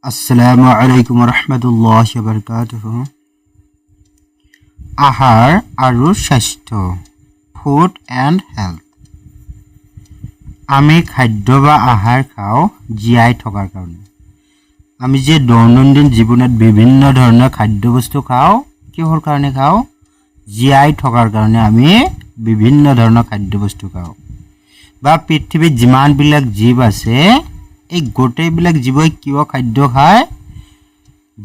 আসসালামু আলাইকুম ৰহমতুল্লাহি ওয়া বাৰাকাতুহু। আহাৰ আৰু স্বাস্থ্য, ফুড এণ্ড হেল্থ। আমি খাদ্য বা আহাৰ খাওঁ জীয়াই থকাৰ কাৰণে। আমি যে দৈনন্দিন জীৱনত বিভিন্ন ধৰণৰ খাদ্যবস্তু খাওঁ, কিহৰ কাৰণে খাওঁ? জীয়াই থকাৰ কাৰণে আমি বিভিন্ন ধৰণৰ খাদ্যবস্তু খাওঁ। বা পৃথিৱীত যিমানবিলাক জীৱ আছে, এই গোটেইবিলাক জীৱই কিয় খাদ্য খায়?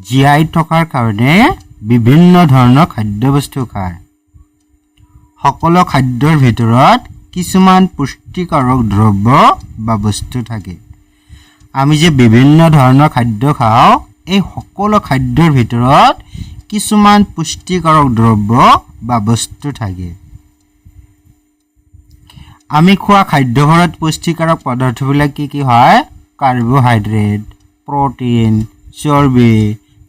জীয়াই থকাৰ কাৰণে বিভিন্ন ধৰণৰ খাদ্যবস্তু খায়। সকলো খাদ্যৰ ভিতৰত কিছুমান পুষ্টিকাৰক দ্ৰব্য বা বস্তু থাকে। আমি যে বিভিন্ন ধৰণৰ খাদ্য খাওঁ, এই সকলো খাদ্যৰ ভিতৰত কিছুমান পুষ্টিকাৰক দ্ৰব্য বা বস্তু থাকে। আমি খোৱা খাদ্যবোৰত পুষ্টিকাৰক পদাৰ্থবিলাক কি হয়? কাৰ্বহাইড্ৰেট, প্ৰ'টিন, চৰ্বি,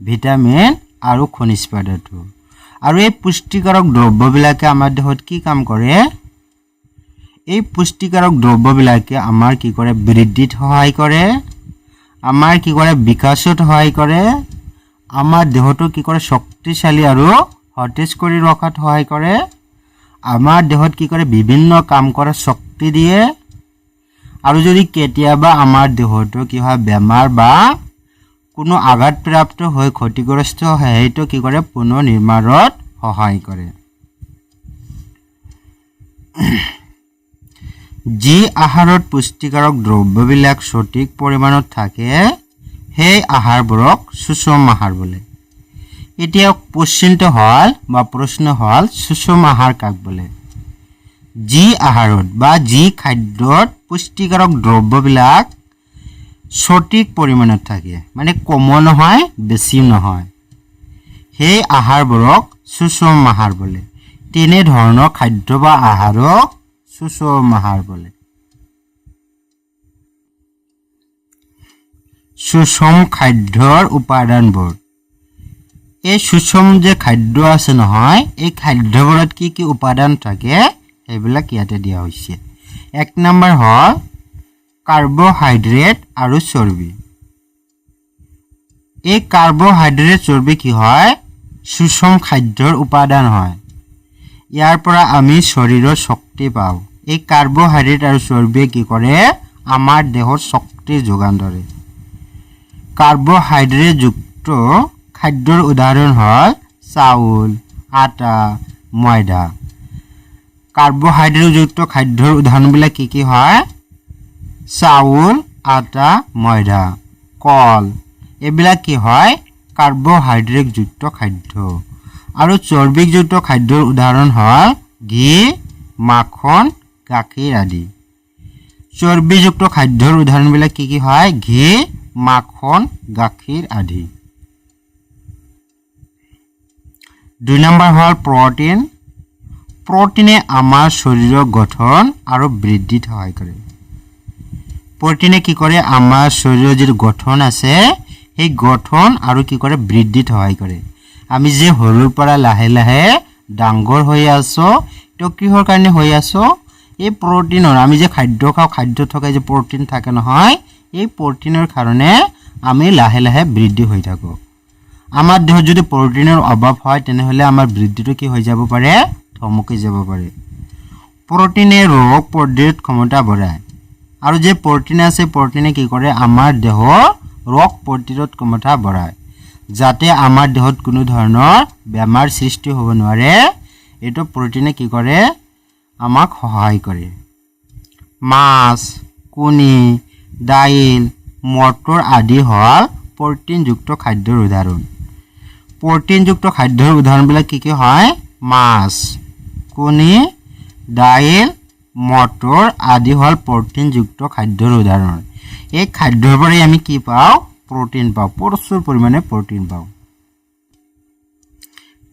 ভিটামিন আৰু খনিজ পদাৰ্থ। আৰু এই পুষ্টিকাৰক দ্ৰব্যবিলাকে আমাৰ দেহত কি কাম কৰে? এই পুষ্টিকাৰক দ্ৰব্যবিলাকে আমাৰ কি কৰে? বৃদ্ধিত সহায় কৰে, আমাৰ কি কৰে? বিকাশত সহায় কৰে, আমাৰ দেহটো কি কৰে? শক্তিশালী আৰু সতেজ কৰি ৰখাত সহায় কৰে, আমাৰ দেহত কি কৰে? বিভিন্ন কাম কৰাৰ শক্তি দিয়ে। আৰু যদি কেতিয়াবা আমাৰ দেহটো কি হয়? বেমাৰ বা কোনো আঘাতপ্ৰাপ্ত হৈ ক্ষতিগ্ৰস্ত হয়, সেইটো কি কৰে? পুনৰ নিৰ্মাণত সহায় কৰে। যি আহাৰত পুষ্টিকাৰক দ্ৰব্যবিলাক সঠিক পৰিমাণত থাকে, সেই আহাৰবোৰক সুষম আহাৰ বোলে। এতিয়া প্ৰশ্ন হ'ল সুষম আহাৰ কাক বোলে? যি আহাৰত বা যি খাদ্যত পুষ্টিকাৰক দ্ৰব্যবিলাক সঠিক পৰিমাণত থাকে, মানে কমো নহয় বেছিও নহয়, সেই আহাৰবোৰক সুষম আহাৰ বোলে। তেনেধৰণৰ খাদ্য বা আহাৰক সুষম আহাৰ বোলে। সুষম খাদ্যৰ উপাদানবোৰ। এই সুষম যে খাদ্য আছে নহয়, এই খাদ্যবোৰত কি কি উপাদান থাকে সেইবিলাক ইয়াতে দিয়া হৈছে। 1 নম্বৰ হ'ল কাৰ্বহাইড্ৰেট আৰু চৰ্বি। এই কাৰ্বহাইড্ৰেট চৰ্বি কি হয়? সুষম খাদ্যৰ উপাদান হয়। ইয়াৰ পৰা আমি শৰীৰৰ শক্তি পাওঁ। এই কাৰ্বহাইড্ৰেট আৰু চৰ্বিয়ে কি কৰে? আমাৰ দেহত শক্তিৰ যোগান ধৰে। কাৰ্বহাইড্ৰেটযুক্ত খাদ্যৰ উদাহৰণ হ'ল চাউল, আটা, ময়দা। কাৰ্বহাইড্ৰেটযুক্ত খাদ্যৰ উদাহৰণবিলাক কি কি হয়? চাউল, আটা, ময়দা, কল, এইবিলাক কি হয়? কাৰ্বহাইড্ৰেটযুক্ত খাদ্য। আৰু চৰ্বিযুক্ত খাদ্যৰ উদাহৰণ হ'ল ঘি, মাখন, গাখীৰ আদি। চৰ্বিযুক্ত খাদ্যৰ উদাহৰণবিলাক কি কি হয়? ঘি, মাখন, গাখীৰ আদি। 2 নম্বৰ হ'ল প্ৰ'টিন। প্ৰ'টিনে আমাৰ শৰীৰৰ গঠন আৰু বৃদ্ধিত সহায় কৰে। প্ৰ'টিনে কি কৰে? আমাৰ শৰীৰৰ যিটো গঠন আছে, সেই গঠন আৰু কি কৰে? বৃদ্ধিত সহায় কৰে। আমি যে সৰুৰ পৰা লাহে লাহে ডাঙৰ হৈ আছোঁ, তো কিহৰ কাৰণে হৈ আছোঁ? এই প্ৰ'টিনৰ, আমি যে খাদ্য খাওঁ, খাদ্য থকা যে প্ৰ'টিন থাকে নহয়, এই প্ৰ'টিনৰ কাৰণে আমি লাহে লাহে বৃদ্ধি হৈ থাকোঁ। আমাৰ দেহত যদি প্ৰ'টিনৰ অভাৱ হয়, তেনেহ'লে আমাৰ বৃদ্ধিটো কি হৈ যাব পাৰে? থমকি যাব পাৰে। প্ৰ'টিনে ৰোগ প্ৰতিৰোধ ক্ষমতা বঢ়ায়। আৰু যে প্ৰ'টিন আছে, প্ৰ'টিনে কি কৰে? আমাৰ দেহৰ ৰোগ প্ৰতিৰোধ ক্ষমতা বঢ়ায়, যাতে আমাৰ দেহত কোনো ধৰণৰ বেমাৰ সৃষ্টি হ'ব নোৱাৰে। এইটো প্ৰ'টিনে কি কৰে? আমাক সহায় কৰে। মাছ, কণী, দাইল, মটৰ আদি হ'ল প্ৰ'টিনযুক্ত খাদ্যৰ উদাহৰণ। প্ৰ'টিনযুক্ত খাদ্যৰ উদাহৰণবিলাক কি কি হয়? মাছ, কণী, দাইল, মটৰ আদি হ'ল প্ৰ'টিনযুক্ত খাদ্যৰ উদাহৰণ। এই খাদ্যৰ পৰাই আমি কি পাওঁ? প্ৰ'টিন পাওঁ, প্ৰচুৰ পৰিমাণে প্ৰ'টিন পাওঁ।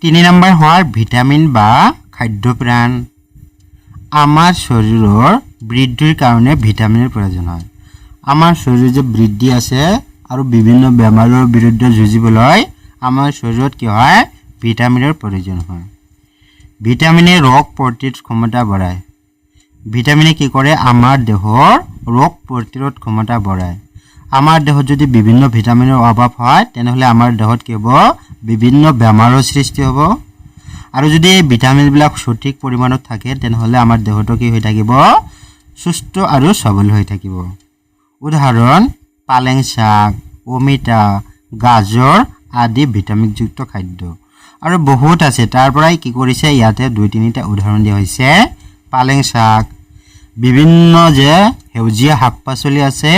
3 নম্বৰ হ'ল ভিটামিন বা খাদ্যপ্ৰাণ। আমাৰ শৰীৰৰ বৃদ্ধিৰ কাৰণে ভিটামিনৰ প্ৰয়োজন হয়। আমাৰ শৰীৰৰ যে বৃদ্ধি আছে আৰু বিভিন্ন বেমাৰৰ বিৰুদ্ধে যুঁজিবলৈ আমাৰ শৰীৰত কি হয়? ভিটামিনৰ প্ৰয়োজন হয়। ভিটামিনে ৰোগ প্ৰতিৰোধ ক্ষমতা বঢ়ায়। ভিটামিনে কি কৰে? আমাৰ দেহৰ ৰোগ প্ৰতিৰোধ ক্ষমতা বঢ়ায়। আমাৰ দেহত যদি বিভিন্ন ভিটামিনৰ অভাৱ হয় তেনেহলে আমাৰ দেহত কি হ'ব বিভিন্ন বেমাৰৰ সৃষ্টি হ'ব আৰু যদি এই ভিটামিনবিলাক সঠিক পৰিমাণত থাকে তেনেহলে আমাৰ দেহটো কি হৈ থাকিব সুস্থ আৰু সবল হৈ থাকিব উদাহৰণ পালেং শাক অমিতা গাজৰ আদি ভিটামিনযুক্ত খাদ্য আৰু বহুত আছে তাৰ পৰাই কি কৰিছে ইয়াতে দুই তিনিটা উদাহৰণ দিয়া হৈছে পালেং শাক বিভিন্ন যে সেউজীয়া শাক-পাচলি আছে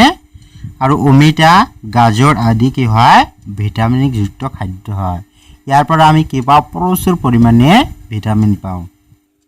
আৰু অমিতা গাজৰ আদি কি হয় ভিটামিনযুক্ত খাদ্য হয় ইয়াৰ পৰা আমি কি পাওঁ প্ৰচুৰ পৰিমাণে ভিটামিন পাওঁ